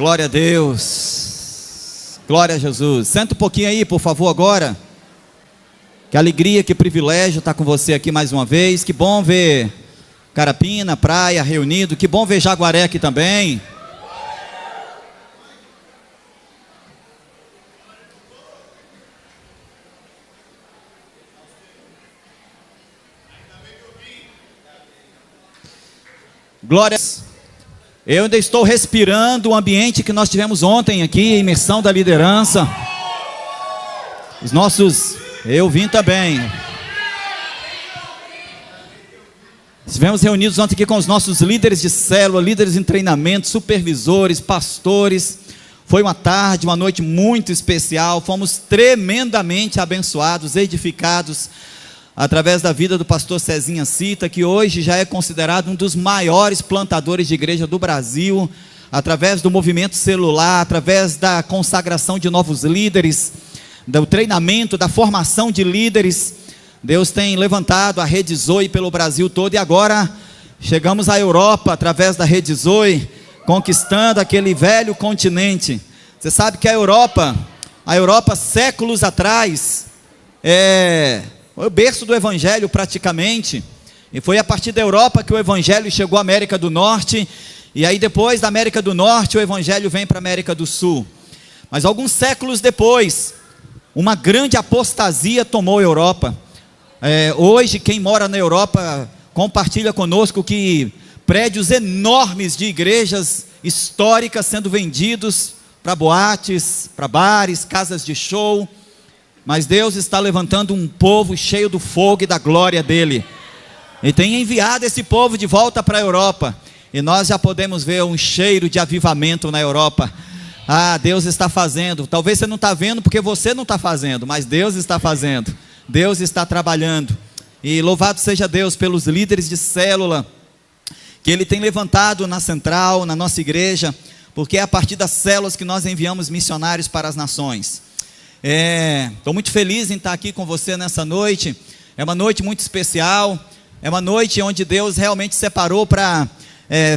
Glória a Deus. Glória a Jesus. Senta um pouquinho aí, por favor, agora. Que alegria, que privilégio estar com você aqui mais uma vez. Que bom ver Carapina, Praia, reunido. Que bom ver Jaguaré aqui também. Glória. Eu ainda estou respirando o ambiente que nós tivemos ontem aqui, imersão da liderança. Os nossos, eu vim também. Estivemos reunidos ontem aqui com os nossos líderes de célula, líderes em treinamento, supervisores, pastores. Foi uma tarde, uma noite muito especial. Fomos tremendamente abençoados, edificados, através da vida do pastor Cezinha Cita, que hoje já é considerado um dos maiores plantadores de igreja do Brasil, através do movimento celular, através da consagração de novos líderes, do treinamento, da formação de líderes. Deus tem levantado a Rede Zoe pelo Brasil todo, e agora chegamos à Europa, através da Rede Zoe, conquistando aquele velho continente. Você sabe que a Europa séculos atrás, foi o berço do Evangelho praticamente, e foi a partir da Europa que o Evangelho chegou à América do Norte, e aí depois da América do Norte o Evangelho vem para a América do Sul. Mas alguns séculos depois, uma grande apostasia tomou a Europa. Hoje quem mora na Europa compartilha conosco que prédios enormes de igrejas históricas sendo vendidos para boates, para bares, casas de show. Mas Deus está levantando um povo cheio do fogo e da glória dele, e tem enviado esse povo de volta para a Europa, e nós já podemos ver um cheiro de avivamento na Europa. Deus está fazendo. Talvez você não está vendo porque você não está fazendo, mas Deus está fazendo, Deus está trabalhando. E louvado seja Deus pelos líderes de célula que Ele tem levantado na central, na nossa igreja, porque é a partir das células que nós enviamos missionários para as nações. Estou muito feliz em estar aqui com você nessa noite. É uma noite muito especial, é uma noite onde Deus realmente separou para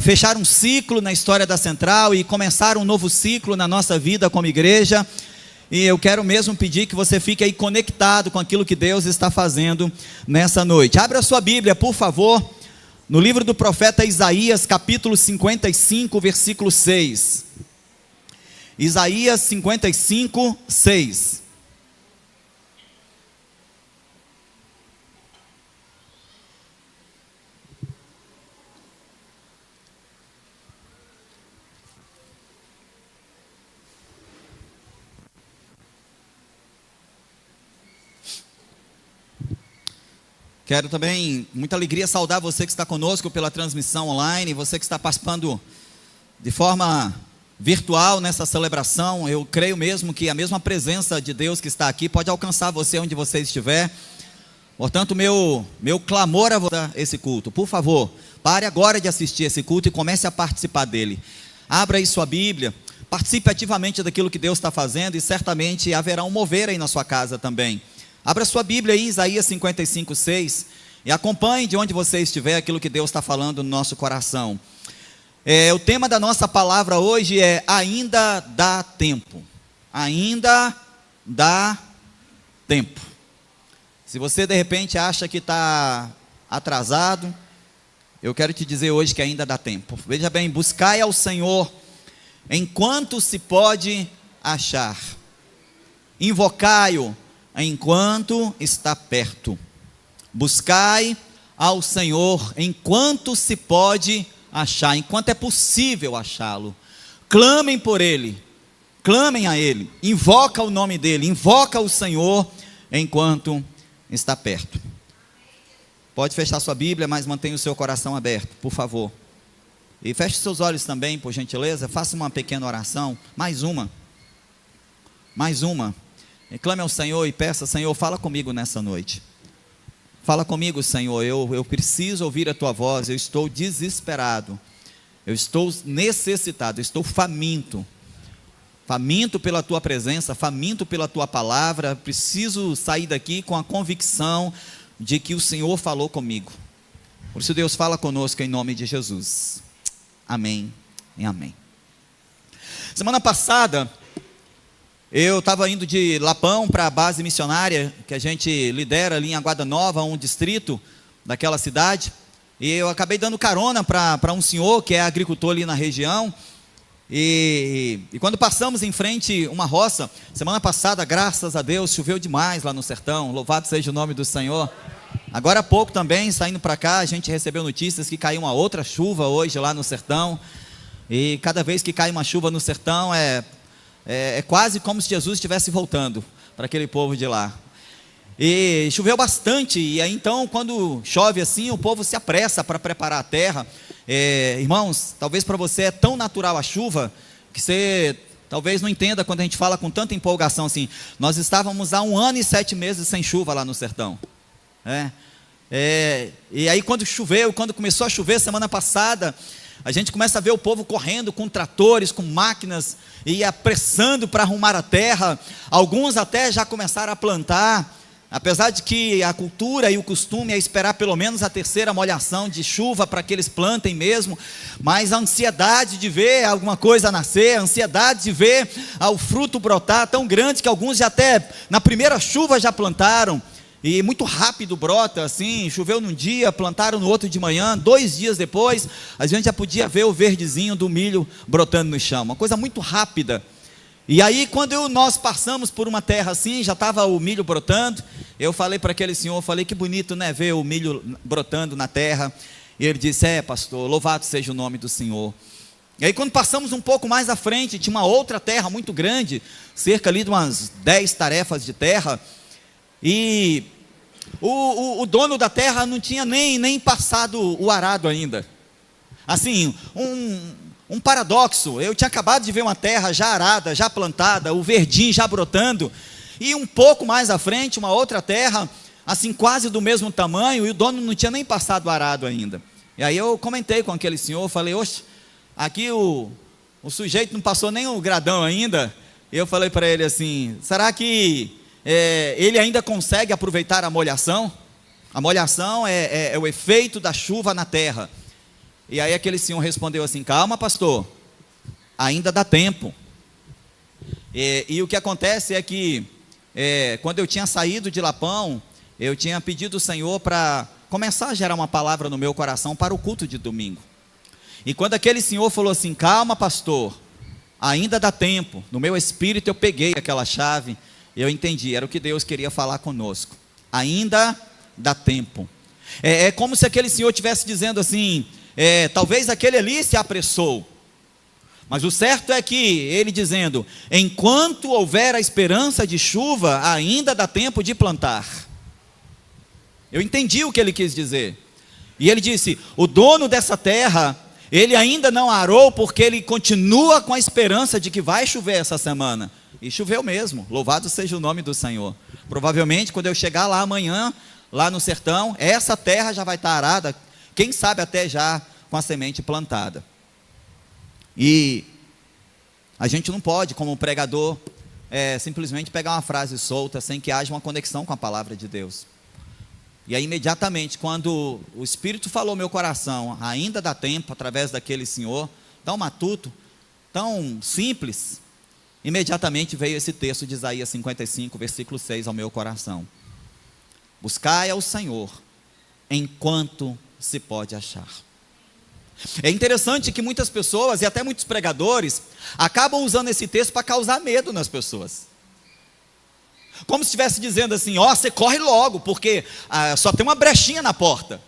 fechar um ciclo na história da central e começar um novo ciclo na nossa vida como igreja. E eu quero mesmo pedir que você fique aí conectado com aquilo que Deus está fazendo nessa noite. Abra a sua Bíblia, por favor, no livro do profeta Isaías, capítulo 55, versículo 6. Isaías 55, 6. Quero também, muita alegria, saudar você que está conosco pela transmissão online, você que está participando de forma virtual nessa celebração. Eu creio mesmo que a mesma presença de Deus que está aqui pode alcançar você onde você estiver. Portanto, meu clamor a esse culto, por favor, pare agora de assistir esse culto e comece a participar dele. Abra aí sua Bíblia, participe ativamente daquilo que Deus está fazendo, e certamente haverá um mover aí na sua casa também. Abra sua Bíblia aí, Isaías 55, 6, e acompanhe de onde você estiver aquilo que Deus está falando no nosso coração. O tema da nossa palavra hoje é: ainda dá tempo. Ainda dá tempo. Se você de repente acha que está atrasado, eu quero te dizer hoje que ainda dá tempo. Veja bem: buscai ao Senhor enquanto se pode achar, invocai-o enquanto está perto. Buscai ao Senhor enquanto se pode achar, enquanto é possível achá-lo. Clamem por Ele, clamem a Ele, invoca o nome dEle, invoca o Senhor enquanto está perto. Pode fechar sua Bíblia, mas mantenha o seu coração aberto, por favor. E feche seus olhos também, por gentileza. Faça uma pequena oração, mais uma. E clame ao Senhor e peça: Senhor, fala comigo nessa noite. Fala comigo, Senhor, eu preciso ouvir a Tua voz. Eu estou desesperado, eu estou necessitado, eu estou faminto pela Tua presença, faminto pela Tua palavra. Preciso sair daqui com a convicção de que o Senhor falou comigo. Por isso, Deus, fala conosco em nome de Jesus. Amém e amém. Semana passada, eu estava indo de Lapão para a base missionária, que a gente lidera ali em Aguada Nova, um distrito daquela cidade, e eu acabei dando carona para um senhor que é agricultor ali na região, e quando passamos em frente uma roça, semana passada, graças a Deus, choveu demais lá no sertão, louvado seja o nome do Senhor. Agora há pouco também, saindo para cá, a gente recebeu notícias que caiu uma outra chuva hoje lá no sertão, e cada vez que cai uma chuva no sertão é quase como se Jesus estivesse voltando para aquele povo de lá. E choveu bastante, e aí então quando chove assim, o povo se apressa para preparar a terra. Irmãos, talvez para você é tão natural a chuva, que você talvez não entenda quando a gente fala com tanta empolgação assim. Nós estávamos há 1 ano e 7 meses sem chuva lá no sertão. E aí quando começou a chover semana passada, a gente começa a ver o povo correndo com tratores, com máquinas, e apressando para arrumar a terra. Alguns até já começaram a plantar, apesar de que a cultura e o costume é esperar pelo menos a 3ª molhação de chuva para que eles plantem mesmo, mas a ansiedade de ver alguma coisa nascer, a ansiedade de ver o fruto brotar tão grande que alguns já até na primeira chuva já plantaram. E muito rápido brota, assim, choveu num dia, plantaram no outro de manhã, 2 dias depois, a gente já podia ver o verdezinho do milho brotando no chão, uma coisa muito rápida. E aí quando nós passamos por uma terra assim, já estava o milho brotando, eu falei para aquele senhor, que bonito, né, ver o milho brotando na terra. E ele disse, pastor, louvado seja o nome do Senhor. E aí quando passamos um pouco mais à frente, tinha uma outra terra muito grande, cerca ali de umas 10 tarefas de terra, e o dono da terra não tinha nem passado o arado ainda. Assim, um paradoxo. Eu tinha acabado de ver uma terra já arada, já plantada, o verdinho já brotando, e um pouco mais à frente, uma outra terra, assim, quase do mesmo tamanho, e o dono não tinha nem passado o arado ainda. E aí eu comentei com aquele senhor, falei, oxe, aqui o sujeito não passou nem o gradão ainda. E eu falei para ele assim, será que ele ainda consegue aproveitar a molhação? A molhação é o efeito da chuva na terra. E aí aquele senhor respondeu assim, calma pastor, ainda dá tempo. E o que acontece é que quando eu tinha saído de Lapão, eu tinha pedido ao Senhor para começar a gerar uma palavra no meu coração para o culto de domingo. E quando aquele senhor falou assim, calma pastor, ainda dá tempo, no meu espírito eu peguei aquela chave, eu entendi, era o que Deus queria falar conosco. Ainda dá tempo. É como se aquele senhor estivesse dizendo assim, talvez aquele ali se apressou, mas o certo é que ele dizendo, enquanto houver a esperança de chuva, ainda dá tempo de plantar. Eu entendi o que ele quis dizer. E ele disse, o dono dessa terra, ele ainda não arou, porque ele continua com a esperança de que vai chover essa semana. E choveu mesmo, louvado seja o nome do Senhor. Provavelmente quando eu chegar lá amanhã, lá no sertão, essa terra já vai estar arada, quem sabe até já com a semente plantada. E a gente não pode, como pregador, simplesmente pegar uma frase solta, sem que haja uma conexão com a palavra de Deus. E aí imediatamente, quando o Espírito falou ao meu coração, ainda dá tempo, através daquele senhor, tão matuto, tão simples, imediatamente veio esse texto de Isaías 55, versículo 6 ao meu coração. Buscai ao Senhor, enquanto se pode achar. É interessante que muitas pessoas, e até muitos pregadores, acabam usando esse texto para causar medo nas pessoas. Como se estivesse dizendo assim, você corre logo, porque só tem uma brechinha na porta.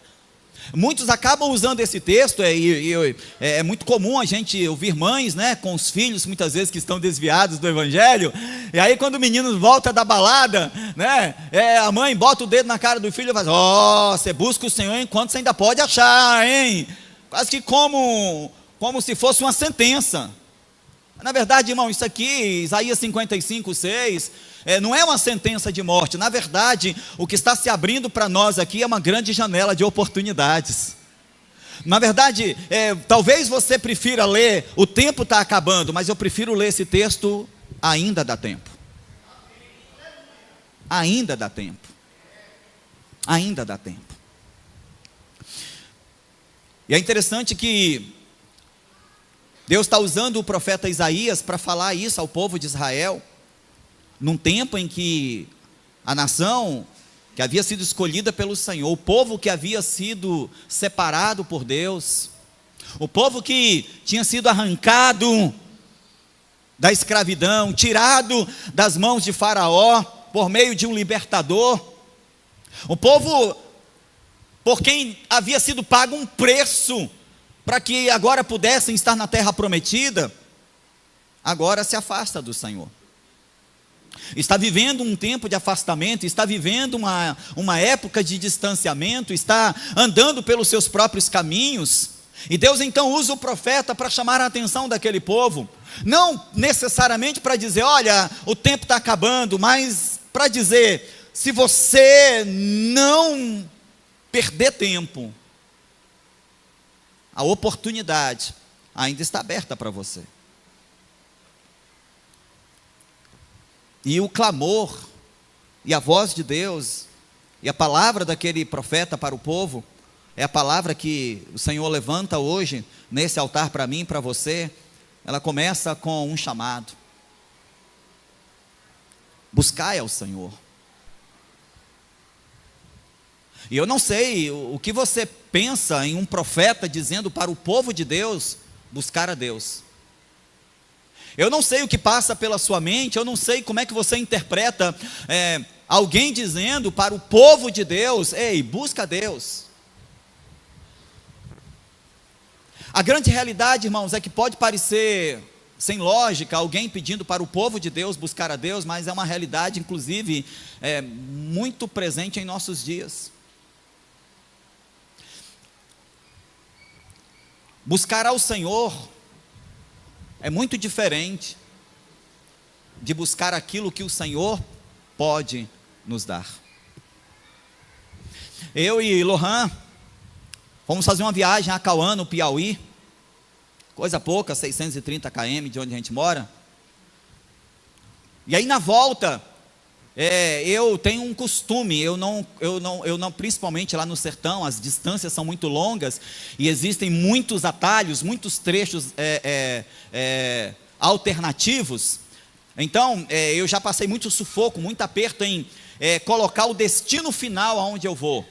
Muitos acabam usando esse texto, é muito comum a gente ouvir mães, né, com os filhos, muitas vezes que estão desviados do Evangelho, e aí quando o menino volta da balada, né, a mãe bota o dedo na cara do filho e faz, você busca o Senhor enquanto você ainda pode achar, hein? Quase que como se fosse uma sentença. Na verdade, irmão, isso aqui, Isaías 55, 6, não é uma sentença de morte. Na verdade, o que está se abrindo para nós aqui é uma grande janela de oportunidades. Na verdade, talvez você prefira ler, o tempo está acabando, mas eu prefiro ler esse texto, ainda dá tempo. Ainda dá tempo. Ainda dá tempo. E é interessante que Deus está usando o profeta Isaías para falar isso ao povo de Israel, num tempo em que a nação que havia sido escolhida pelo Senhor, o povo que havia sido separado por Deus, o povo que tinha sido arrancado da escravidão, tirado das mãos de Faraó, por meio de um libertador, o povo por quem havia sido pago um preço, para que agora pudessem estar na terra prometida, agora se afasta do Senhor. Está vivendo um tempo de afastamento, está vivendo uma época de distanciamento, está andando pelos seus próprios caminhos, e Deus então usa o profeta para chamar a atenção daquele povo, não necessariamente para dizer, olha, o tempo está acabando, mas para dizer, se você não perder tempo, a oportunidade ainda está aberta para você. E o clamor, e a voz de Deus, e a palavra daquele profeta para o povo, é a palavra que o Senhor levanta hoje, nesse altar para mim e para você. Ela começa com um chamado: buscai ao Senhor. E eu não sei o que você pensa em um profeta dizendo para o povo de Deus buscar a Deus. Eu não sei o que passa pela sua mente, eu não sei como é que você interpreta alguém dizendo para o povo de Deus, ei, busca a Deus. A grande realidade, irmãos, é que pode parecer sem lógica alguém pedindo para o povo de Deus buscar a Deus, mas é uma realidade, inclusive, muito presente em nossos dias. Buscar ao Senhor é muito diferente de buscar aquilo que o Senhor pode nos dar. Eu e Lohan fomos fazer uma viagem a Cauã, no Piauí, coisa pouca, 630 km de onde a gente mora. E aí na volta, eu tenho um costume, eu não, principalmente lá no sertão, as distâncias são muito longas, e existem muitos atalhos, muitos trechos alternativos. Então, eu já passei muito sufoco, muito aperto em colocar o destino final aonde eu vou.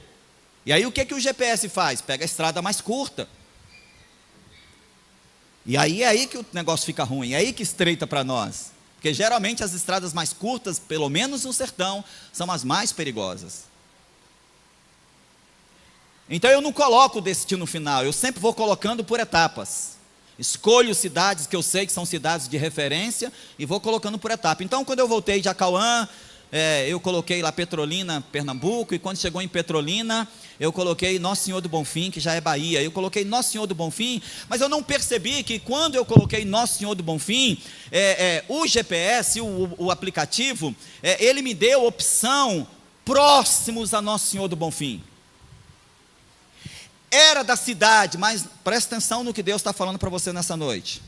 E aí o que o GPS faz? Pega a estrada mais curta. E aí é aí que o negócio fica ruim, é aí que estreita para nós. Porque geralmente as estradas mais curtas, pelo menos no sertão, são as mais perigosas. Então eu não coloco o destino final, eu sempre vou colocando por etapas. Escolho cidades que eu sei que são cidades de referência e vou colocando por etapa. Então quando eu voltei de Acauã, eu coloquei lá Petrolina, Pernambuco, e quando chegou em Petrolina, eu coloquei Nosso Senhor do Bonfim, que já é Bahia. Eu coloquei Nosso Senhor do Bonfim, mas eu não percebi que quando eu coloquei Nosso Senhor do Bonfim, o GPS, o aplicativo, ele me deu opção próximos a Nosso Senhor do Bonfim. Era da cidade, mas presta atenção no que Deus está falando para você nessa noite.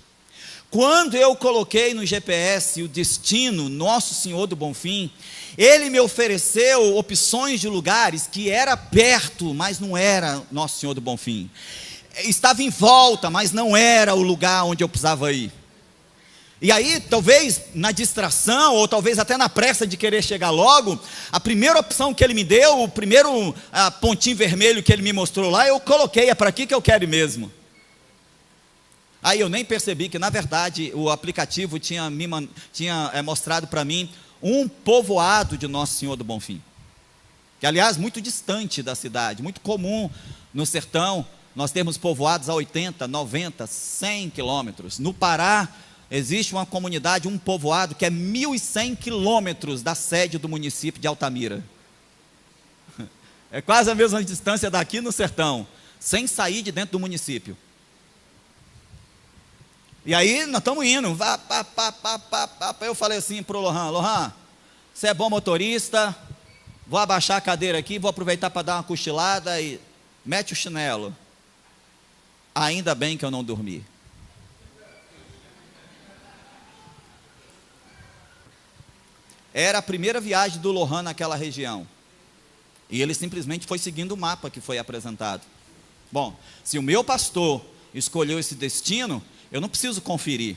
Quando eu coloquei no GPS o destino Nosso Senhor do Bonfim, ele me ofereceu opções de lugares que era perto, mas não era Nosso Senhor do Bonfim. Estava em volta, mas não era o lugar onde eu precisava ir. E aí, talvez na distração, ou talvez até na pressa de querer chegar logo, a primeira opção que ele me deu, o primeiro pontinho vermelho que ele me mostrou lá, eu coloquei, é para aqui que eu quero ir mesmo. Aí eu nem percebi que, na verdade, o aplicativo tinha mostrado para mim um povoado de Nosso Senhor do Bonfim, que aliás, muito distante da cidade, muito comum no sertão, nós temos povoados a 80, 90, 100 quilômetros. No Pará, existe uma comunidade, um povoado que é 1.100 quilômetros da sede do município de Altamira. É quase a mesma distância daqui no sertão, sem sair de dentro do município. E aí nós estamos indo, eu falei assim para o Lohan, você é bom motorista, vou abaixar a cadeira aqui, vou aproveitar para dar uma cochilada e mete o chinelo. Ainda bem que eu não dormi. Era a primeira viagem do Lohan naquela região, e ele simplesmente foi seguindo o mapa que foi apresentado. Bom, se o meu pastor, escolheu esse destino, eu não preciso conferir.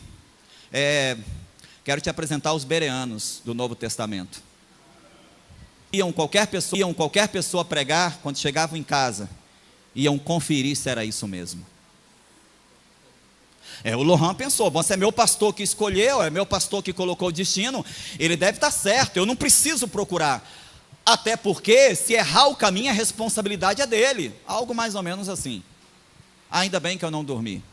Quero te apresentar os bereanos do Novo Testamento. Iam qualquer pessoa pregar, quando chegavam em casa, iam conferir se era isso mesmo. O Lohan pensou, bom, se é meu pastor que escolheu, é meu pastor que colocou o destino, ele deve estar certo, eu não preciso procurar. Até porque, se errar o caminho, a responsabilidade é dele. Algo mais ou menos assim. Ainda bem que eu não dormi.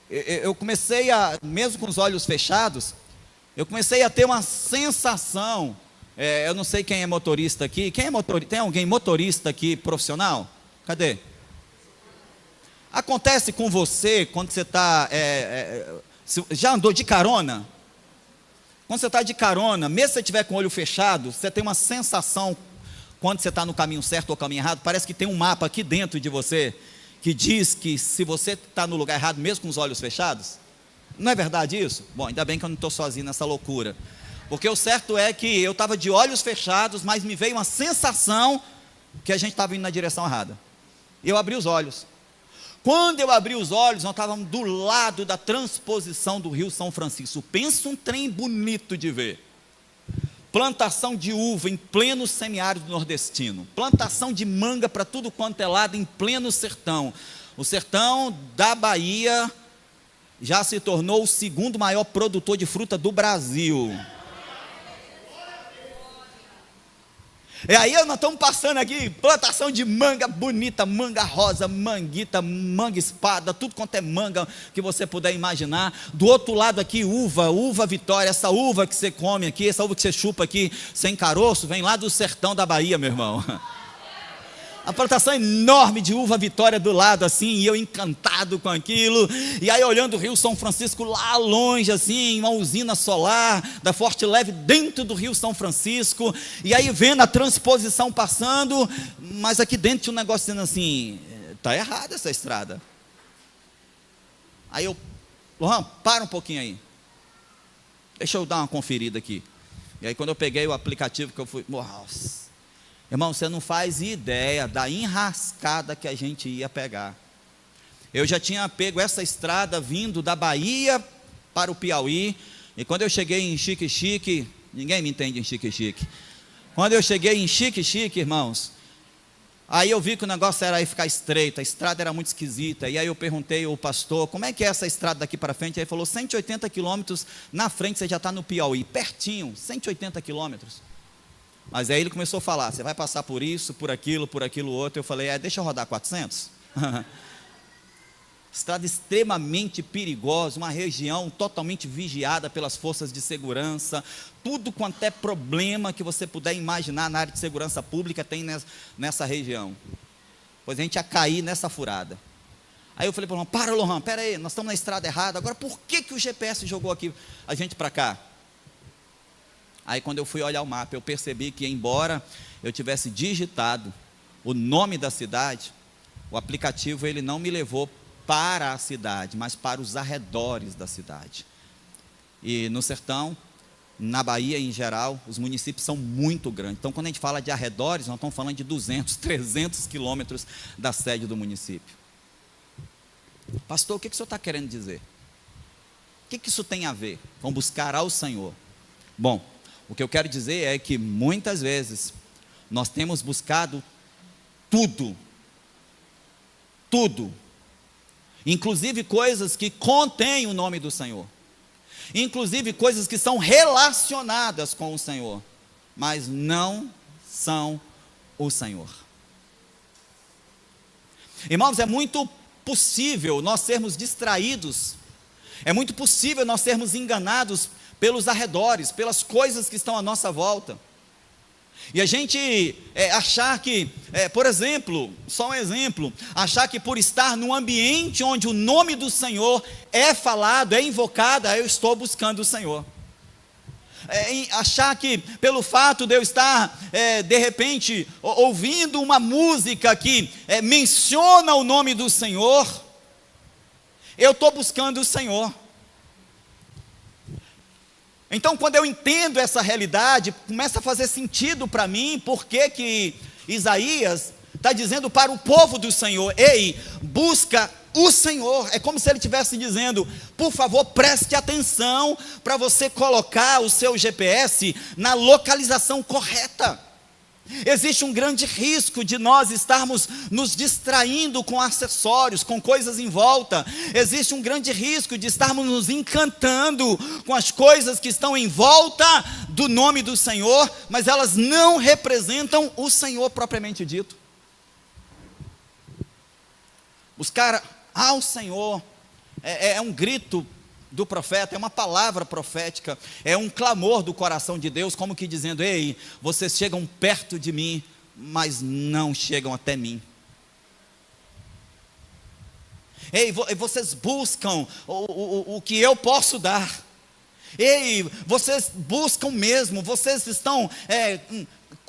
Eu comecei mesmo com os olhos fechados, eu comecei a ter uma sensação. Eu não sei quem é motorista aqui. Quem é motorista? Tem alguém motorista aqui profissional? Cadê? Acontece com você quando você está. Já andou de carona? Quando você está de carona, mesmo se você estiver com o olho fechado, você tem uma sensação, quando você está no caminho certo ou caminho errado, parece que tem um mapa aqui dentro de você, que diz que se você está no lugar errado, mesmo com os olhos fechados. Não é verdade isso? Bom, ainda bem que eu não estou sozinho nessa loucura. Porque o certo é que eu estava de olhos fechados, mas me veio uma sensação que a gente estava indo na direção errada. Eu abri os olhos. Quando eu abri os olhos, nós estávamos do lado da transposição do Rio São Francisco. Pensa um trem bonito de ver. Plantação de uva em pleno semiárido nordestino. Plantação de manga para tudo quanto é lado em pleno sertão. O sertão da Bahia já se tornou o segundo maior produtor de fruta do Brasil. Aí nós estamos passando aqui, plantação de manga bonita, manga rosa, manguita, manga espada, tudo quanto é manga que você puder imaginar. Do outro lado aqui, uva Vitória, essa uva que você come aqui, essa uva que você chupa aqui, sem caroço, vem lá do sertão da Bahia, meu irmão. A plantação enorme de uva Vitória do lado, assim, e eu encantado com aquilo, e aí olhando o Rio São Francisco lá longe, assim, uma usina solar da Forte Leve dentro do Rio São Francisco, e aí vendo a transposição passando, mas aqui dentro tinha um negócio dizendo assim, está errada essa estrada. Aí eu, Lohan, para um pouquinho aí, deixa eu dar uma conferida aqui. E aí quando eu peguei o aplicativo que eu fui, nossa, irmão, você não faz ideia da enrascada que a gente ia pegar. Eu já tinha pego essa estrada vindo da Bahia para o Piauí, e quando eu cheguei em Xique-Xique, ninguém me entende em Xique-Xique. Quando eu cheguei em Xique-Xique, irmãos, aí eu vi que o negócio era aí ficar estreito, a estrada era muito esquisita, e aí eu perguntei ao pastor, como é que é essa estrada daqui para frente? Aí ele falou, 180 quilômetros na frente você já está no Piauí, pertinho, 180 quilômetros. Mas aí ele começou a falar, você vai passar por isso, por aquilo outro. Eu falei, deixa eu rodar 400. Estrada extremamente perigosa, uma região totalmente vigiada pelas forças de segurança, tudo quanto é problema que você puder imaginar na área de segurança pública tem nessa região. Pois a gente ia cair nessa furada. Aí eu falei para o Lohan, para Lohan, pera aí, nós estamos na estrada errada, agora por que o GPS jogou aqui a gente para cá? Aí quando eu fui olhar o mapa, eu percebi que embora eu tivesse digitado o nome da cidade, o aplicativo ele não me levou para a cidade, mas para os arredores da cidade. E no sertão, na Bahia em geral, os municípios são muito grandes. Então quando a gente fala de arredores, nós estamos falando de 200, 300 quilômetros da sede do município. Pastor, o que o senhor está querendo dizer? O que isso tem a ver? Vamos buscar ao Senhor. Bom, o que eu quero dizer é que muitas vezes nós temos buscado tudo, inclusive coisas que contêm o nome do Senhor, inclusive coisas que são relacionadas com o Senhor, mas não são o Senhor. Irmãos, é muito possível nós sermos distraídos, é muito possível nós sermos enganados pelos arredores, pelas coisas que estão à nossa volta, e a gente achar que, por exemplo, só um exemplo, achar que por estar num ambiente onde o nome do Senhor é falado, é invocado, eu estou buscando o Senhor. Achar que pelo fato de eu estar, de repente, ouvindo uma música que menciona o nome do Senhor, eu estou buscando o Senhor. Então quando eu entendo essa realidade, começa a fazer sentido para mim, porque que Isaías, está dizendo para o povo do Senhor: ei, busca o Senhor. É como se ele estivesse dizendo: por favor, preste atenção para você colocar o seu GPS na localização correta. Existe um grande risco de nós estarmos nos distraindo com acessórios, com coisas em volta. Existe um grande risco de estarmos nos encantando com as coisas que estão em volta do nome do Senhor, mas elas não representam o Senhor propriamente dito. Buscar ao Senhor é um grito do profeta, é uma palavra profética, é um clamor do coração de Deus, como que dizendo: ei, vocês chegam perto de mim, mas não chegam até mim. Ei, vocês buscam o que eu posso dar. Ei, vocês buscam mesmo, vocês estão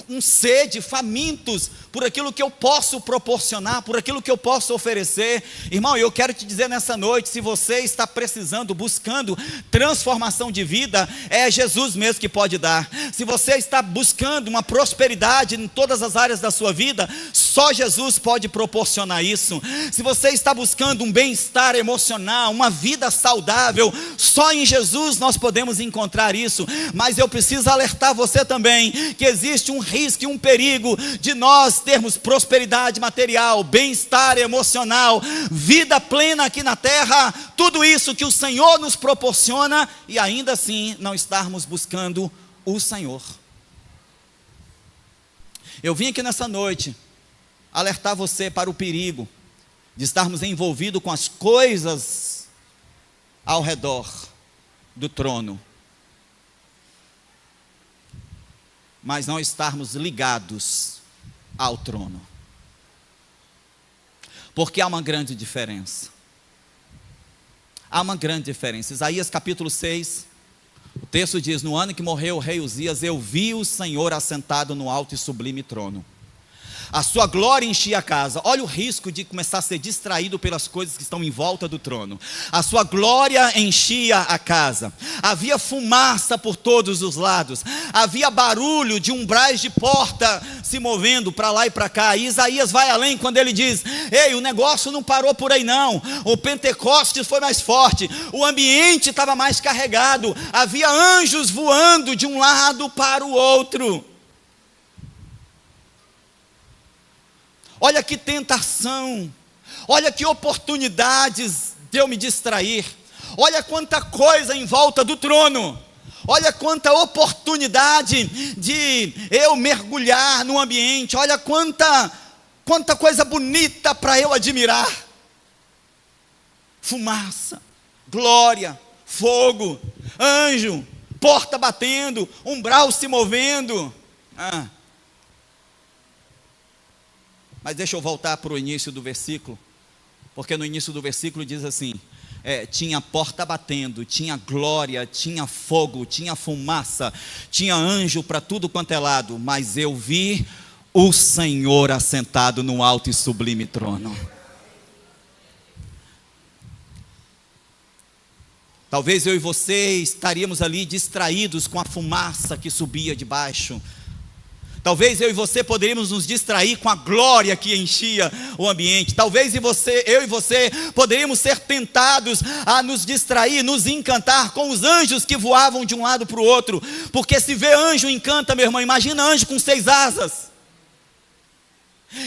com sede, famintos por aquilo que eu posso proporcionar, por aquilo que eu posso oferecer. Irmão, eu quero te dizer nessa noite: se você está precisando, buscando transformação de vida, é Jesus mesmo que pode dar. Se você está buscando uma prosperidade em todas as áreas da sua vida, só Jesus pode proporcionar isso. Se você está buscando um bem-estar emocional, uma vida saudável, só em Jesus nós podemos encontrar isso. Mas eu preciso alertar você também que existe um risco e um perigo de nós termos prosperidade material, bem-estar emocional, vida plena aqui na terra, tudo isso que o Senhor nos proporciona, e ainda assim não estarmos buscando o Senhor. Eu vim aqui nessa noite alertar você para o perigo de estarmos envolvidos com as coisas ao redor do trono, mas não estarmos ligados ao trono. Porque há uma grande diferença. Há uma grande diferença. Isaías capítulo 6, o texto diz: no ano que morreu o rei Uzias, eu vi o Senhor assentado no alto e sublime trono. A sua glória enchia a casa. Olha o risco de começar a ser distraído pelas coisas que estão em volta do trono. A sua glória enchia a casa. Havia fumaça por todos os lados. Havia barulho de umbrais de porta se movendo para lá e para cá. E Isaías vai além quando ele diz: ei, o negócio não parou por aí não. O Pentecostes foi mais forte. O ambiente estava mais carregado. Havia anjos voando de um lado para o outro. Olha que tentação, olha que oportunidades de eu me distrair, olha quanta coisa em volta do trono, olha quanta oportunidade de eu mergulhar no ambiente, olha quanta coisa bonita para eu admirar. Fumaça, glória, fogo, anjo, porta batendo, umbral se movendo. Mas deixa eu voltar para o início do versículo, porque no início do versículo diz assim: tinha porta batendo, tinha glória, tinha fogo, tinha fumaça, tinha anjo para tudo quanto é lado, mas eu vi o Senhor assentado no alto e sublime trono. Talvez eu e você estaríamos ali distraídos com a fumaça que subia de baixo. Talvez eu e você poderíamos nos distrair com a glória que enchia o ambiente. Talvez eu e você poderíamos ser tentados a nos distrair, nos encantar com os anjos que voavam de um lado para o outro. Porque se vê anjo encanta, meu irmão. Imagina anjo com 6 asas.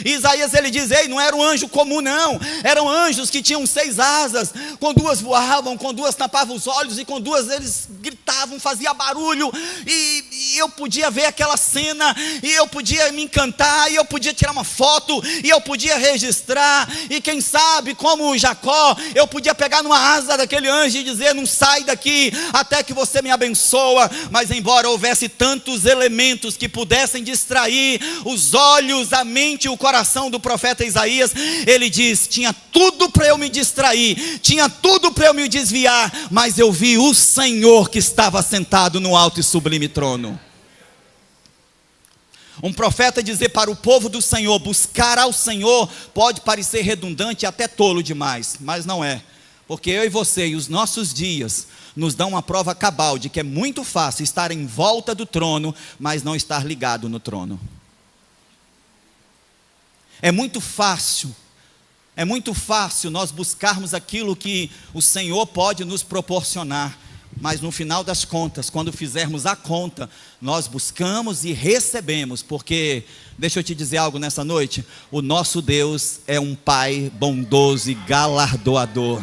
Isaías ele diz: ei, não era um anjo comum não, eram anjos que tinham 6 asas, com 2 voavam, com 2 tapavam os olhos, e com 2 eles gritavam, fazia barulho, e eu podia ver aquela cena, e eu podia me encantar, e eu podia tirar uma foto, e eu podia registrar, e quem sabe, como Jacó, eu podia pegar numa asa daquele anjo e dizer: não sai daqui, até que você me abençoa. Mas embora houvesse tantos elementos que pudessem distrair os olhos, a mente e o coração do profeta Isaías, ele diz: tinha tudo para eu me distrair, tinha tudo para eu me desviar, mas eu vi o Senhor que estava sentado no alto e sublime trono. Um profeta dizer para o povo do Senhor, buscar ao Senhor, pode parecer redundante e até tolo demais, mas não é, porque eu e você e os nossos dias nos dão uma prova cabal de que é muito fácil estar em volta do trono, mas não estar ligado no trono. É muito fácil nós buscarmos aquilo que o Senhor pode nos proporcionar, mas no final das contas, quando fizermos a conta, nós buscamos e recebemos, porque, deixa eu te dizer algo nessa noite, o nosso Deus é um Pai bondoso e galardoador.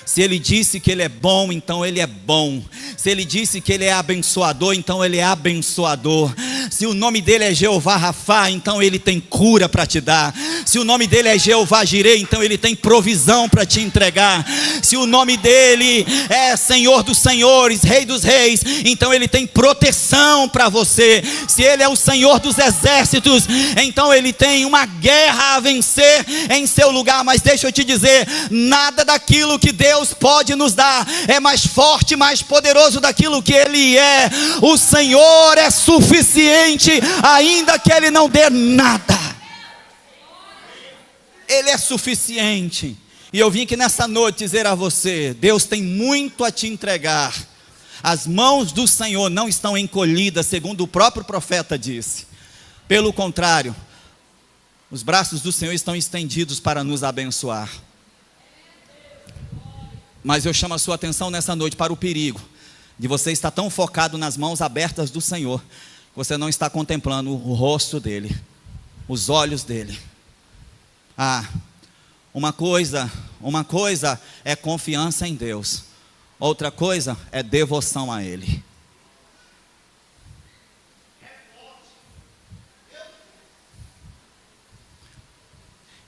Se Ele disse que Ele é bom, então Ele é bom. Se Ele disse que Ele é abençoador, então Ele é abençoador. Se o nome dEle é Jeová Rafá, então Ele tem cura para te dar. Se o nome dEle é Jeová Jireh, então Ele tem provisão para te entregar. Se o nome dEle é Senhor dos Senhores, Rei dos Reis, então Ele tem proteção para você. Se Ele é o Senhor dos Exércitos, então Ele tem uma guerra a vencer em seu lugar. Mas deixa eu te dizer, nada daquilo que Deus pode nos dar é mais forte, mais poderoso daquilo que Ele é. O Senhor é suficiente, ainda que Ele não dê nada. Ele é suficiente. E eu vim aqui nessa noite dizer a você, Deus tem muito a te entregar. As mãos do Senhor não estão encolhidas, segundo o próprio profeta disse. Pelo contrário, os braços do Senhor estão estendidos para nos abençoar. Mas eu chamo a sua atenção nessa noite para o perigo de você estar tão focado nas mãos abertas do Senhor, que você não está contemplando o rosto dEle, os olhos dEle. Uma coisa é confiança em Deus, outra coisa é devoção a Ele.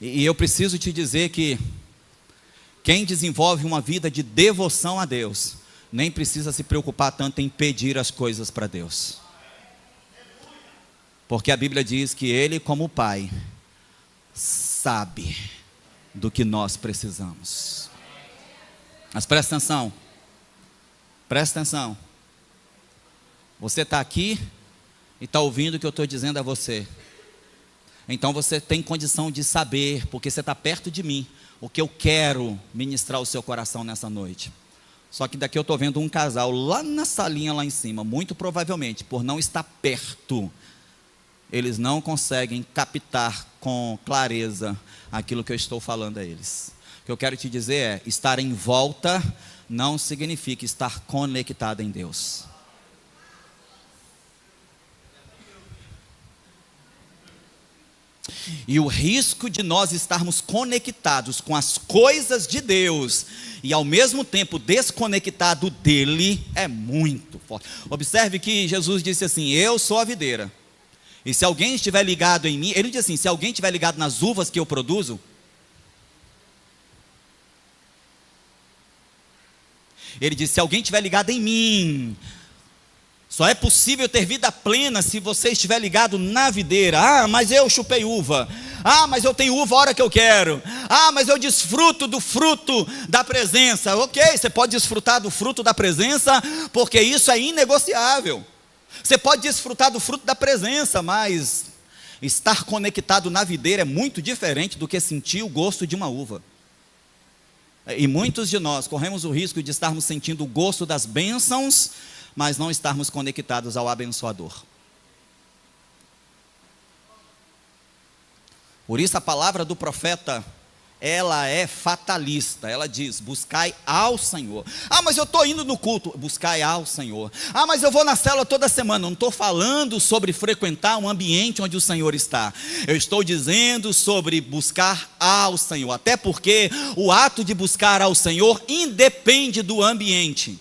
E eu preciso te dizer que quem desenvolve uma vida de devoção a Deus, nem precisa se preocupar tanto em pedir as coisas para Deus. Porque a Bíblia diz que Ele, como Pai, sabe do que nós precisamos. Mas presta atenção. Você está aqui e está ouvindo o que eu estou dizendo a você. Então você tem condição de saber, porque você está perto de mim, o que eu quero ministrar ao seu coração nessa noite. Só que daqui eu estou vendo um casal lá na salinha lá em cima, muito provavelmente, por não estar perto, eles não conseguem captar com clareza aquilo que eu estou falando a eles. O que eu quero te dizer é, estar em volta não significa estar conectado em Deus. E o risco de nós estarmos conectados com as coisas de Deus e ao mesmo tempo desconectado dele é muito forte. Observe que Jesus disse assim, eu sou a videira, e se alguém estiver ligado em mim, ele diz assim, se alguém estiver ligado nas uvas que eu produzo, ele disse, se alguém estiver ligado em mim, só é possível ter vida plena se você estiver ligado na videira. Mas eu chupei uva. Mas eu tenho uva a hora que eu quero. Mas eu desfruto do fruto da presença. Ok, você pode desfrutar do fruto da presença, porque isso é inegociável. Você pode desfrutar do fruto da presença, mas estar conectado na videira é muito diferente do que sentir o gosto de uma uva. E muitos de nós corremos o risco de estarmos sentindo o gosto das bênçãos, mas não estarmos conectados ao abençoador. Por isso a palavra do profeta, ela é fatalista. Ela diz, buscai ao Senhor. Mas eu estou indo no culto, buscai ao Senhor. Mas eu vou na célula toda semana. Não estou falando sobre frequentar um ambiente onde o Senhor está. Eu estou dizendo sobre buscar ao Senhor. Até porque o ato de buscar ao Senhor independe do ambiente.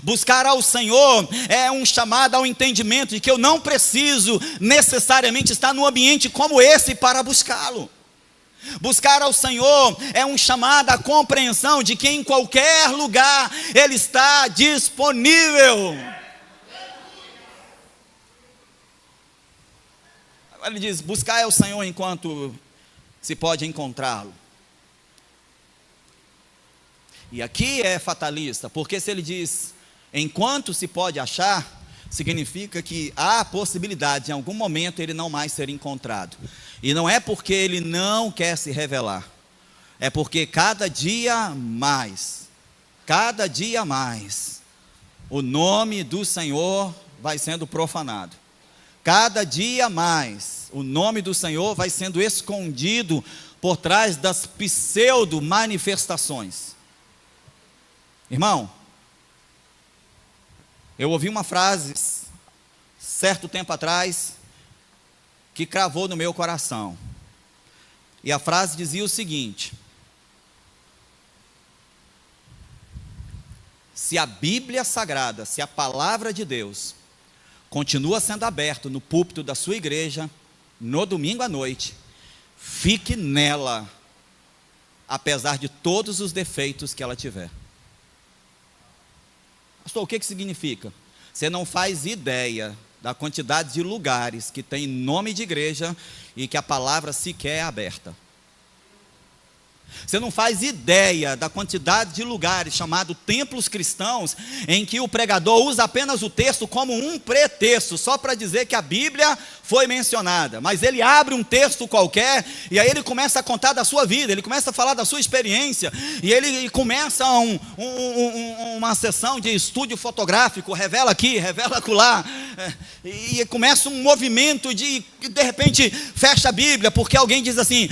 Buscar ao Senhor é um chamado ao entendimento de que eu não preciso necessariamente estar num ambiente como esse para buscá-lo. Buscar ao Senhor é um chamado à compreensão de que em qualquer lugar Ele está disponível. Agora ele diz, buscar ao Senhor enquanto se pode encontrá-lo. E aqui é fatalista, porque se ele diz, enquanto se pode achar, significa que há a possibilidade de em algum momento ele não mais ser encontrado. E não é porque ele não quer se revelar, é porque cada dia mais, o nome do Senhor vai sendo profanado. Cada dia mais, o nome do Senhor vai sendo escondido por trás das pseudo-manifestações. Irmão, eu ouvi uma frase, certo tempo atrás, que cravou no meu coração. E a frase dizia o seguinte: se a Bíblia Sagrada, se a palavra de Deus continua sendo aberta no púlpito da sua igreja, no domingo à noite, fique nela, apesar de todos os defeitos que ela tiver. Pastor, o que significa? Você não faz ideia da quantidade de lugares que tem nome de igreja e que a palavra sequer é aberta. Você não faz ideia da quantidade de lugares chamados templos cristãos, em que o pregador usa apenas o texto como um pretexto, só para dizer que a Bíblia foi mencionada. Mas ele abre um texto qualquer, e aí ele começa a contar da sua vida, ele começa a falar da sua experiência, e ele começa uma sessão de estúdio fotográfico, revela aqui, revela acolá, e começa um movimento de repente, fecha a Bíblia, porque alguém diz assim: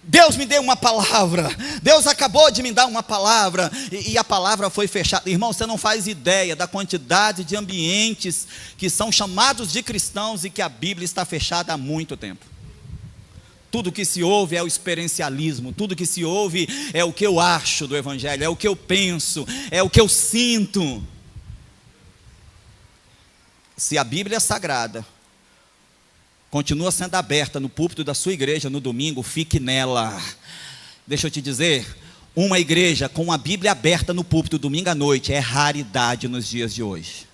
Deus me deu uma palavra, Deus acabou de me dar uma palavra, e a palavra foi fechada. Irmão, você não faz ideia da quantidade de ambientes que são chamados de cristãos e que a Bíblia está fechada há muito tempo. Tudo que se ouve é o experiencialismo, tudo que se ouve é o que eu acho do Evangelho, é o que eu penso, é o que eu sinto. Se a Bíblia é sagrada continua sendo aberta no púlpito da sua igreja no domingo, fique nela. Deixa eu te dizer, uma igreja com a Bíblia aberta no púlpito domingo à noite é raridade nos dias de hoje.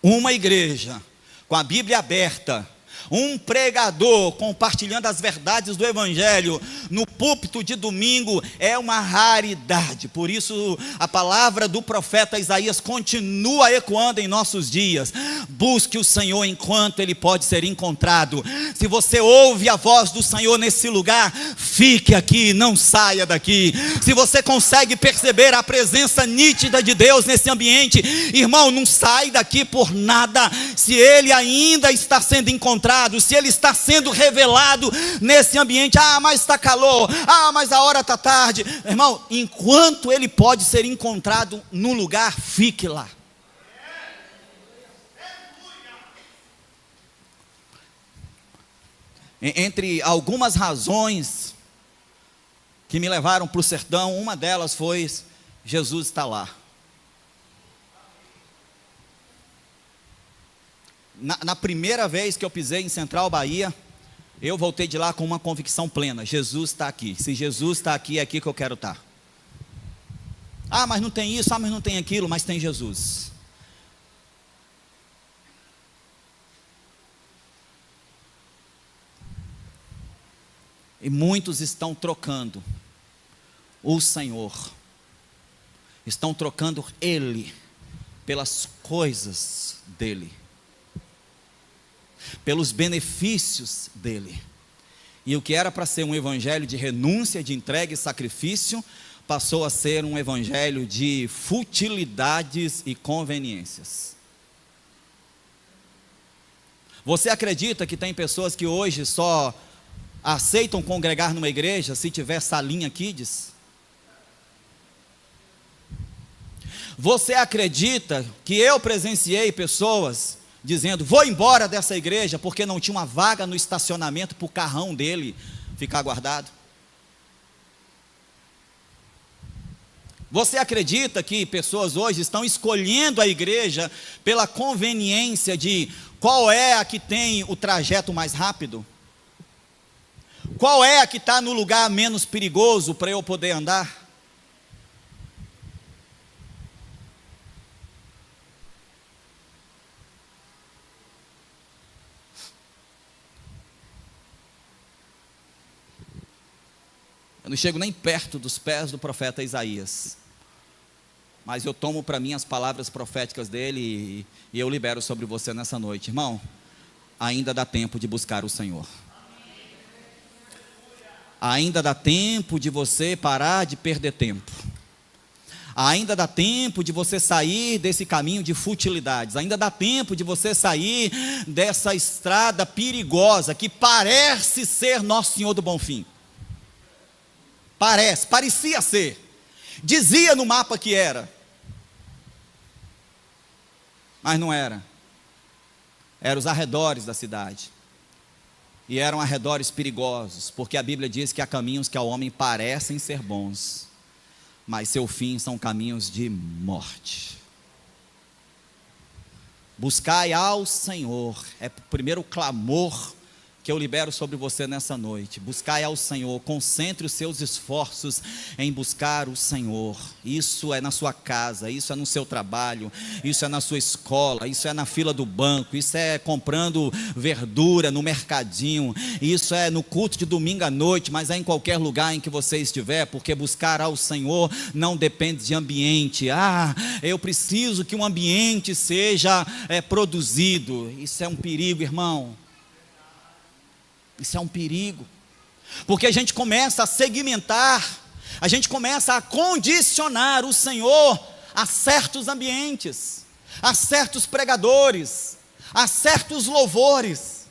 Uma igreja com a Bíblia aberta, um pregador compartilhando as verdades do Evangelho no púlpito de domingo é uma raridade. Por isso a palavra do profeta Isaías continua ecoando em nossos dias: busque o Senhor enquanto Ele pode ser encontrado. Se você ouve a voz do Senhor nesse lugar, fique aqui, não saia daqui. Se você consegue perceber a presença nítida de Deus nesse ambiente, irmão, não sai daqui por nada. Se Ele ainda está sendo encontrado, se Ele está sendo revelado nesse ambiente, mas está calor, mas a hora está tarde, irmão, enquanto Ele pode ser encontrado no lugar, fique lá. Entre algumas razões que me levaram para o sertão, uma delas foi: Jesus está lá. Na primeira vez que eu pisei em Central Bahia, eu voltei de lá com uma convicção plena: Jesus está aqui. Se Jesus está aqui, é aqui que eu quero estar. Mas não tem isso, mas não tem aquilo, mas tem Jesus. E muitos estão trocando o Senhor, estão trocando Ele pelas coisas dEle, pelos benefícios dEle. E o que era para ser um evangelho de renúncia, de entrega e sacrifício, passou a ser um evangelho de futilidades e conveniências. Você acredita que tem pessoas que hoje só aceitam congregar numa igreja se tiver salinha kids? Você acredita que eu presenciei pessoas dizendo: vou embora dessa igreja porque não tinha uma vaga no estacionamento para o carrão dele ficar guardado? Você acredita que pessoas hoje estão escolhendo a igreja pela conveniência de qual é a que tem o trajeto mais rápido? Qual é a que está no lugar menos perigoso para eu poder andar? Eu não chego nem perto dos pés do profeta Isaías, mas eu tomo para mim as palavras proféticas dele e eu libero sobre você nessa noite. Irmão, ainda dá tempo de buscar o Senhor. Ainda dá tempo de você parar de perder tempo. Ainda dá tempo de você sair desse caminho de futilidades. Ainda dá tempo de você sair dessa estrada perigosa que parece ser Nosso Senhor do Bonfim. Parecia ser. Dizia no mapa que era. Mas não era. Eram os arredores da cidade. E eram arredores perigosos, porque a Bíblia diz que há caminhos que ao homem parecem ser bons, mas seu fim são caminhos de morte. Buscai ao Senhor, é o primeiro clamor que eu libero sobre você nessa noite. Buscai ao Senhor, concentre os seus esforços em buscar o Senhor. Isso é na sua casa, isso é no seu trabalho, isso é na sua escola, isso é na fila do banco, isso é comprando verdura no mercadinho, isso é no culto de domingo à noite, mas é em qualquer lugar em que você estiver, porque buscar ao Senhor não depende de ambiente. Eu preciso que um ambiente seja produzido. Isso é um perigo, irmão. Isso é um perigo, porque a gente começa a segmentar, a gente começa a condicionar o Senhor a certos ambientes, a certos pregadores, a certos louvores.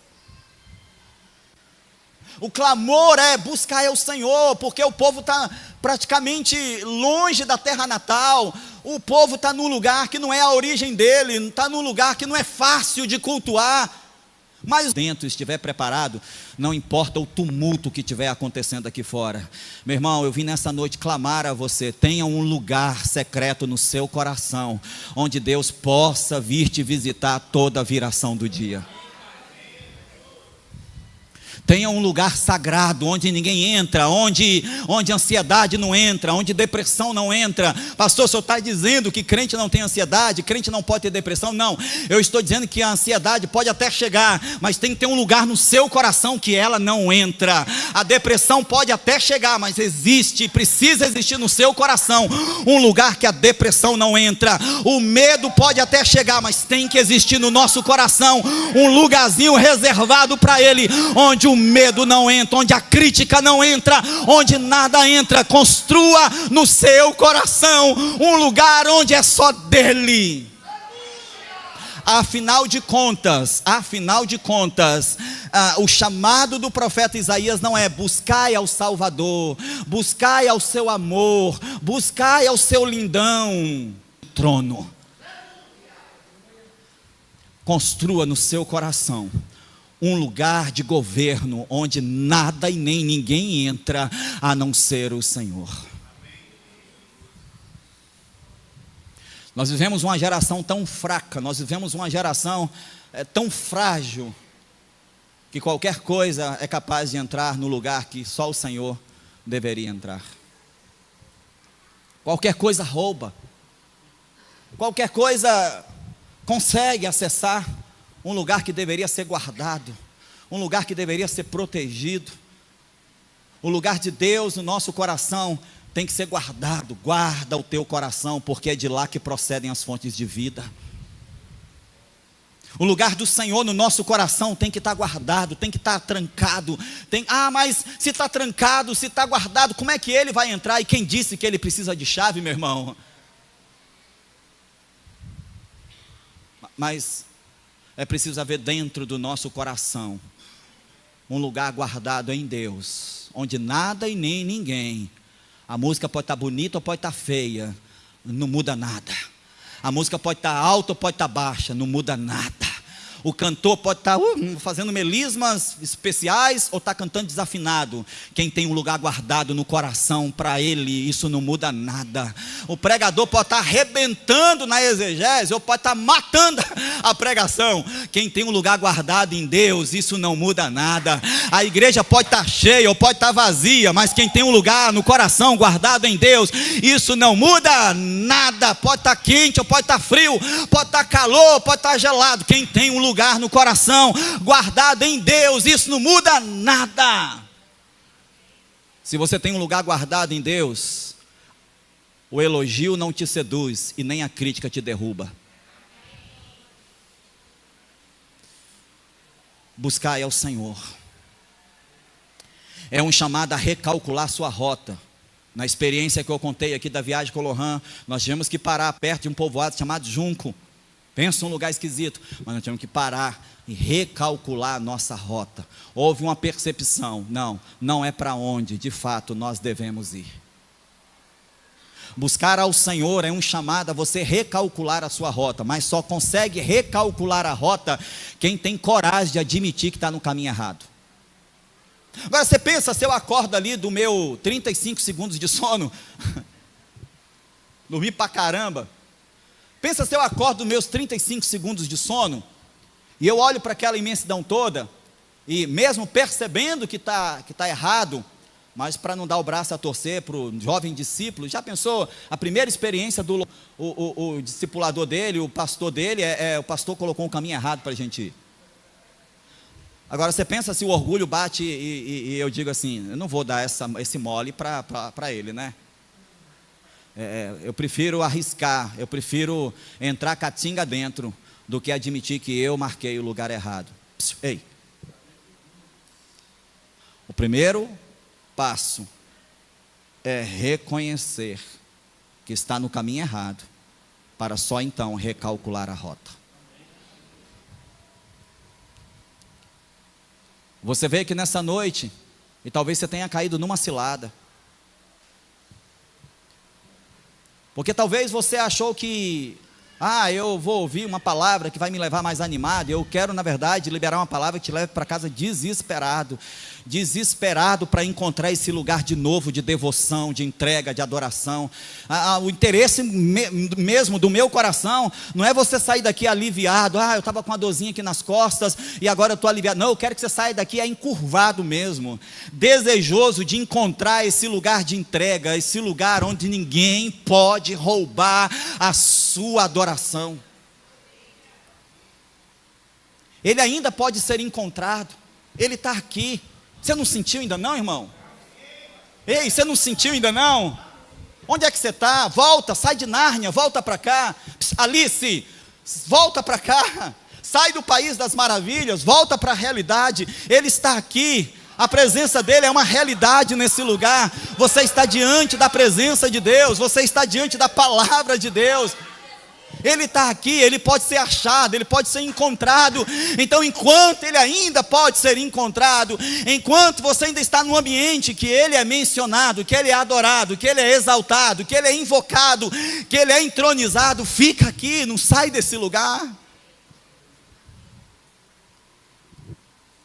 O clamor é buscar ao Senhor, porque o povo está praticamente longe da terra natal, o povo está num lugar que não é a origem dele, está num lugar que não é fácil de cultuar. Mas dentro estiver preparado, não importa o tumulto que estiver acontecendo aqui fora. Meu irmão, eu vim nessa noite clamar a você: tenha um lugar secreto no seu coração, onde Deus possa vir te visitar toda a viração do dia. Tenha um lugar sagrado, onde ninguém entra, onde ansiedade não entra, onde depressão não entra. Pastor, o senhor está dizendo que crente não tem ansiedade, crente não pode ter depressão? Não, eu estou dizendo que a ansiedade pode até chegar, mas tem que ter um lugar no seu coração que ela não entra. A depressão pode até chegar, mas precisa existir no seu coração um lugar que a depressão não entra. O medo pode até chegar, mas tem que existir no nosso coração um lugarzinho reservado para ele, onde o medo não entra, onde a crítica não entra, onde nada entra. Construa no seu coração um lugar onde é só dele. Afinal de contas, o chamado do profeta Isaías não é: buscai ao Salvador, buscai ao seu amor, buscai ao seu lindão trono. Construa no seu coração um lugar de governo onde nada e nem ninguém entra a não ser o Senhor. Nós vivemos uma geração tão fraca, nós vivemos uma geração tão frágil, que qualquer coisa é capaz de entrar no lugar que só o Senhor deveria entrar. Qualquer coisa rouba, qualquer coisa consegue acessar um lugar que deveria ser guardado, um lugar que deveria ser protegido. O lugar de Deus no nosso coração tem que ser guardado. Guarda o teu coração, porque é de lá que procedem as fontes de vida. O lugar do Senhor no nosso coração tem que estar guardado, tem que estar trancado. Mas se está trancado, se está guardado, como é que ele vai entrar? E quem disse que ele precisa de chave, meu irmão? Mas é preciso haver dentro do nosso coração um lugar guardado em Deus, onde nada e nem ninguém. A música pode estar bonita ou pode estar feia, não muda nada. A música pode estar alta ou pode estar baixa, não muda nada. O cantor pode estar fazendo melismas especiais ou estar cantando desafinado. Quem tem um lugar guardado no coração, para ele isso não muda nada. O pregador pode estar arrebentando na exegese ou pode estar matando a pregação. Quem tem um lugar guardado em Deus, isso não muda nada. A igreja pode estar cheia ou pode estar vazia, mas quem tem um lugar no coração guardado em Deus, isso não muda nada. Pode estar quente ou pode estar frio, pode estar calor, pode estar gelado. Quem tem um lugar no coração guardado em Deus, isso não muda nada. Se você tem um lugar guardado em Deus, o elogio não te seduz e nem a crítica te derruba. Buscai ao Senhor. É um chamado a recalcular sua rota. Na experiência que eu contei aqui da viagem com o Lohan, nós tivemos que parar perto de um povoado chamado Junco. Pensa um lugar esquisito, mas nós tivemos que parar e recalcular a nossa rota. Houve uma percepção, não é para onde de fato nós devemos ir. Buscar ao Senhor é um chamado a você recalcular a sua rota, mas só consegue recalcular a rota quem tem coragem de admitir que está no caminho errado. Agora você pensa, se eu acordo ali do meu 35 segundos de sono, dormi pra caramba, pensa se eu acordo dos meus 35 segundos de sono, e eu olho para aquela imensidão toda, e mesmo percebendo que está errado, mas para não dar o braço a torcer para o jovem discípulo, já pensou, a primeira experiência do o discipulador dele, o pastor dele, o pastor colocou um caminho errado para a gente ir. Agora você pensa se o orgulho bate e eu digo assim, eu não vou dar esse mole para ele, né? Eu prefiro arriscar, eu prefiro entrar catinga dentro, do que admitir que eu marquei o lugar errado. Ei, o primeiro passo é reconhecer que está no caminho errado, para só então recalcular a rota. Você vê que nessa noite, e talvez você tenha caído numa cilada, porque talvez você achou que eu vou ouvir uma palavra que vai me levar mais animado. Eu quero, na verdade, liberar uma palavra que te leve para casa desesperado para encontrar esse lugar de novo, de devoção, de entrega, de adoração. O interesse mesmo do meu coração não é você sair daqui aliviado, eu estava com uma dorzinha aqui nas costas e agora eu estou aliviado. Não, eu quero que você saia daqui encurvado mesmo, desejoso de encontrar esse lugar de entrega, esse lugar onde ninguém pode roubar a sua adoração. Ele ainda pode ser encontrado. Ele está aqui. Você não sentiu ainda não, irmão? Ei, você não sentiu ainda não? Onde é que você está? Volta, sai de Nárnia, volta para cá. Alice, volta para cá. Sai do país das maravilhas, volta para a realidade. Ele está aqui. A presença dele é uma realidade nesse lugar. Você está diante da presença de Deus. Você está diante da palavra de Deus. Ele está aqui, ele pode ser achado, ele pode ser encontrado. Então enquanto ele ainda pode ser encontrado, enquanto você ainda está no ambiente que ele é mencionado, que ele é adorado, que ele é exaltado, que ele é invocado, que ele é entronizado, fica aqui, não sai desse lugar.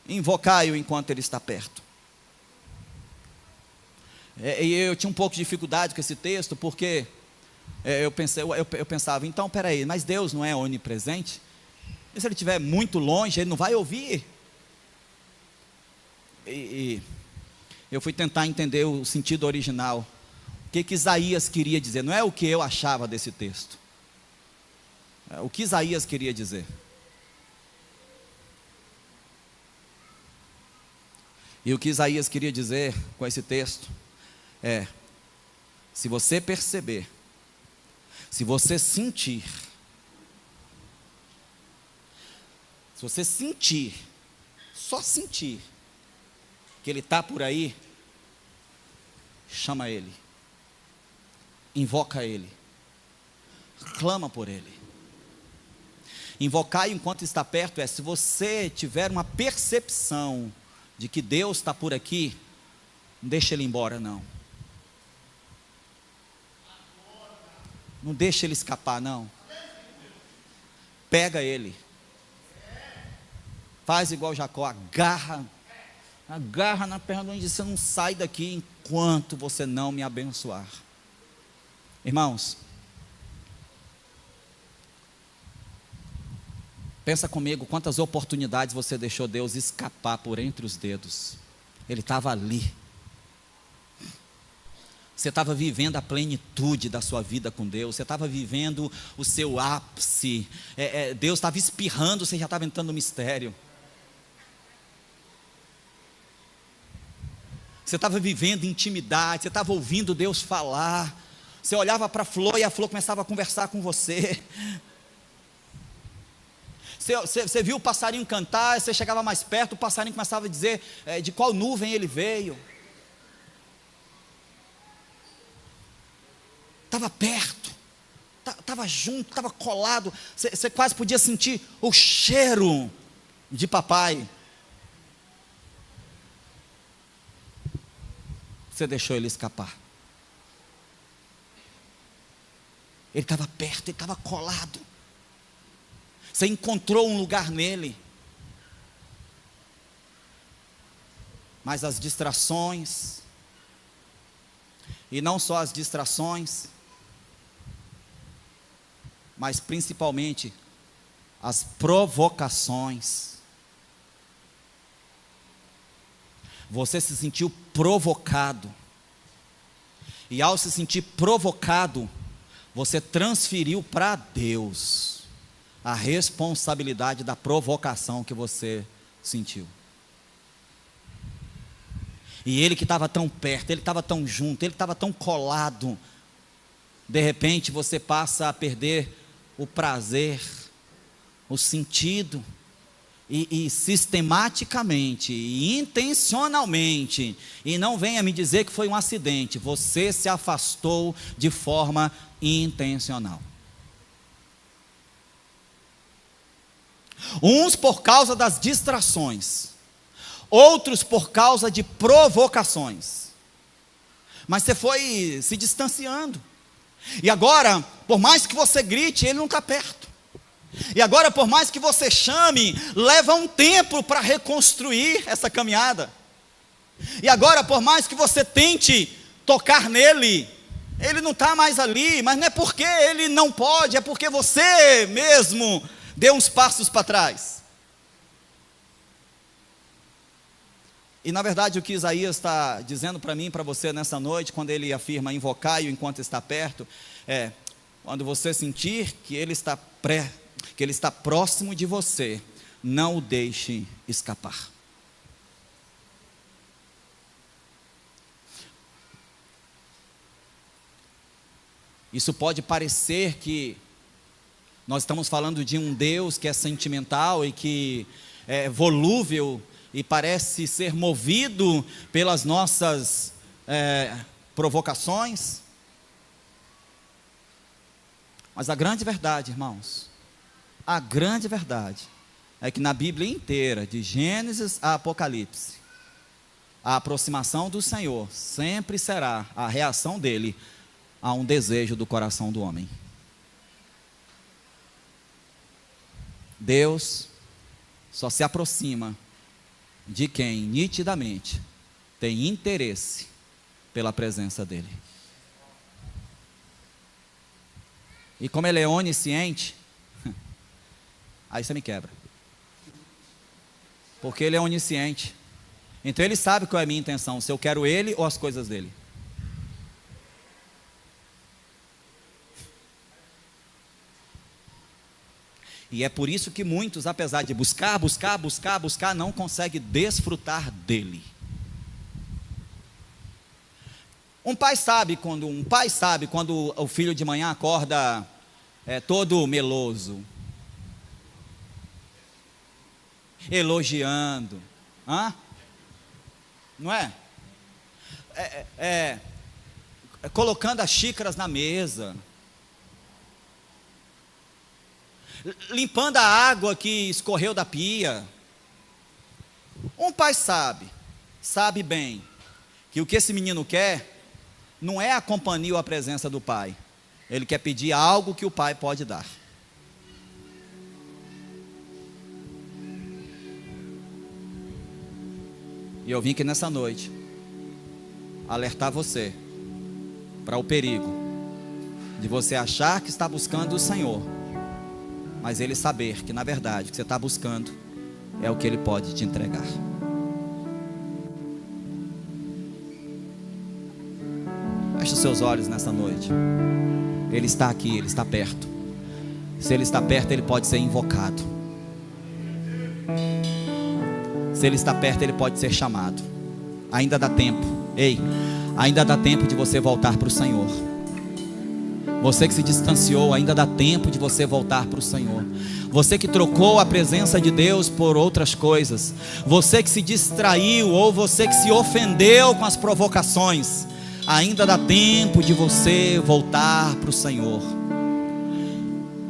Invocai-o enquanto ele está perto. E eu tinha um pouco de dificuldade com esse texto, porque eu pensava, então peraí, mas Deus não é onipresente? E se ele estiver muito longe, ele não vai ouvir? E eu fui tentar entender o sentido original, o que Isaías queria dizer, não é o que eu achava desse texto, é o que Isaías queria dizer. E o que Isaías queria dizer com esse texto é: se você perceber, se você sentir, só sentir que ele está por aí, chama ele, invoca ele, clama por ele. Invocar enquanto está perto se você tiver uma percepção de que Deus está por aqui, não deixa ele embora não. Não deixa ele escapar não. Pega ele. Faz igual Jacó, agarra na perna onde você não sai daqui enquanto você não me abençoar. Irmãos, pensa comigo quantas oportunidades você deixou Deus escapar por entre os dedos. Ele estava ali. Você estava vivendo a plenitude da sua vida com Deus. Você estava vivendo o seu ápice. Deus estava espirrando, você já estava entrando no mistério. Você estava vivendo intimidade. Você estava ouvindo Deus falar. Você olhava para a flor e a flor começava a conversar com você. Você viu o passarinho cantar, você chegava mais perto, o passarinho começava a dizer de qual nuvem ele veio. estava perto, estava junto, estava colado, você quase podia sentir o cheiro de papai. Você deixou ele escapar. Ele estava perto, ele estava colado. Você encontrou um lugar nele. Mas as distrações, e não só as distrações, mas principalmente as provocações. Você se sentiu provocado, e ao se sentir provocado, você transferiu para Deus a responsabilidade da provocação que você sentiu. E ele que estava tão perto, ele estava tão junto, ele estava tão colado, de repente você passa a perder o prazer, o sentido, e sistematicamente, e intencionalmente, e não venha me dizer que foi um acidente, você se afastou de forma intencional. Uns por causa das distrações, outros por causa de provocações. Mas você foi se distanciando. E agora, por mais que você grite, ele não está perto. E agora, por mais que você chame, leva um tempo para reconstruir essa caminhada. E agora, por mais que você tente tocar nele, ele não está mais ali. Mas não é porque ele não pode, é porque você mesmo deu uns passos para trás. E na verdade o que Isaías está dizendo para mim e para você nessa noite, quando ele afirma invocai-o enquanto está perto, é quando você sentir que ele está próximo de você, não o deixe escapar. Isso pode parecer que nós estamos falando de um Deus que é sentimental e que é volúvel e parece ser movido pelas nossas provocações. Mas a grande verdade, irmãos, a grande verdade é que na Bíblia inteira, de Gênesis a Apocalipse, a aproximação do Senhor sempre será a reação dele a um desejo do coração do homem. Deus só se aproxima de quem nitidamente tem interesse pela presença dele. E como ele é onisciente, aí você me quebra. Porque ele é onisciente. Então ele sabe qual é a minha intenção, se eu quero ele ou as coisas dele. E é por isso que muitos, apesar de buscar, não conseguem desfrutar dele. Um pai sabe quando o filho de manhã acorda todo meloso, elogiando, não é? Colocando as xícaras na mesa, limpando a água que escorreu da pia. Um pai sabe bem, que o que esse menino quer, não é a companhia ou a presença do pai, ele quer pedir algo que o pai pode dar. E eu vim aqui nessa noite, alertar você, para o perigo, de você achar que está buscando o Senhor, mas ele saber que na verdade o que você está buscando é o que ele pode te entregar. Feche os seus olhos nessa noite. Ele está aqui, ele está perto. Se ele está perto, ele pode ser invocado. Se ele está perto, ele pode ser chamado. Ainda dá tempo. Ainda dá tempo de você voltar para o Senhor. Você que se distanciou, ainda dá tempo de você voltar para o Senhor. Você que trocou a presença de Deus por outras coisas, você que se distraiu, ou você que se ofendeu com as provocações, Ainda dá tempo de você voltar para o Senhor.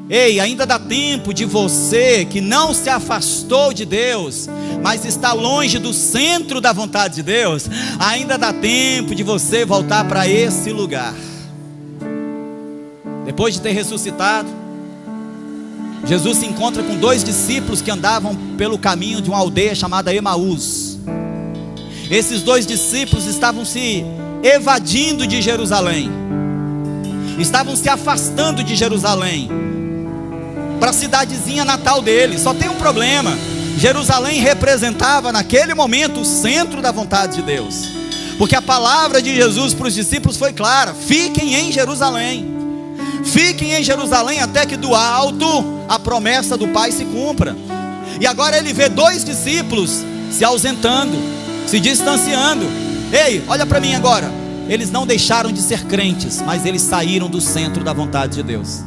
Ei, ainda dá tempo de você que não se afastou de Deus, mas está longe do centro da vontade de Deus. Ainda dá tempo de você voltar para esse lugar. Depois de ter ressuscitado, Jesus se encontra com 2 discípulos que andavam pelo caminho de uma aldeia chamada Emaús. Esses 2 discípulos estavam se evadindo de Jerusalém, estavam se afastando de Jerusalém para a cidadezinha natal deles. Só tem um problema: Jerusalém representava naquele momento o centro da vontade de Deus, porque a palavra de Jesus para os discípulos foi clara: fiquem em Jerusalém, fiquem em Jerusalém até que do alto a promessa do Pai se cumpra. E agora ele vê 2 discípulos se ausentando, se distanciando. Ei, olha para mim agora. Eles não deixaram de ser crentes, mas eles saíram do centro da vontade de Deus.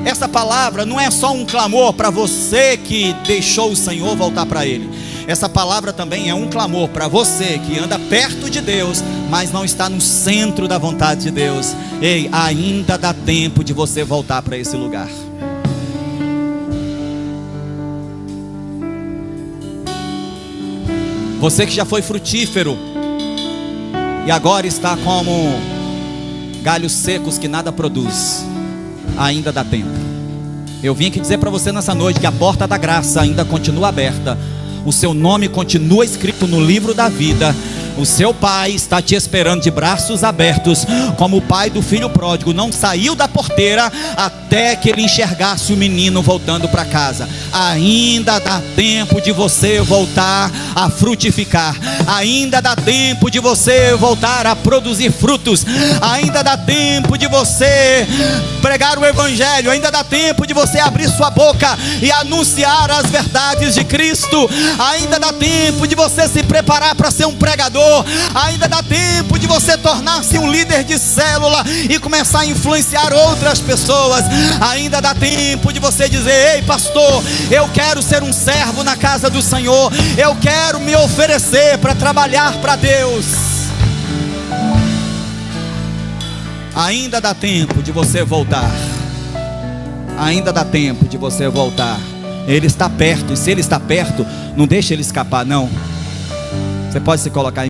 Essa palavra não é só um clamor para você que deixou o Senhor voltar para Ele. Essa palavra também é um clamor para você que anda perto de Deus, mas não está no centro da vontade de Deus. Ei, ainda dá tempo de você voltar para esse lugar. Você que já foi frutífero e agora está como galhos secos que nada produz, ainda dá tempo. Eu vim aqui dizer para você nessa noite que a porta da graça ainda continua aberta. O seu nome continua escrito no livro da vida. O seu pai está te esperando de braços abertos, como o pai do filho pródigo não saiu da porteira até que ele enxergasse o menino voltando para casa. Ainda dá tempo de você voltar a frutificar. Ainda dá tempo de você voltar a produzir frutos. Ainda dá tempo de você pregar o evangelho. Ainda dá tempo de você abrir sua boca e anunciar as verdades de Cristo. Ainda dá tempo de você se preparar para ser um pregador. Ainda dá tempo de você tornar-se um líder de célula e começar a influenciar outras pessoas. Ainda dá tempo de você dizer: ei pastor, eu quero ser um servo na casa do Senhor, eu quero me oferecer para trabalhar para Deus. Ainda dá tempo de você voltar. Ainda dá tempo de você voltar. Ele está perto, e se Ele está perto, não deixe Ele escapar não. Você pode se colocar em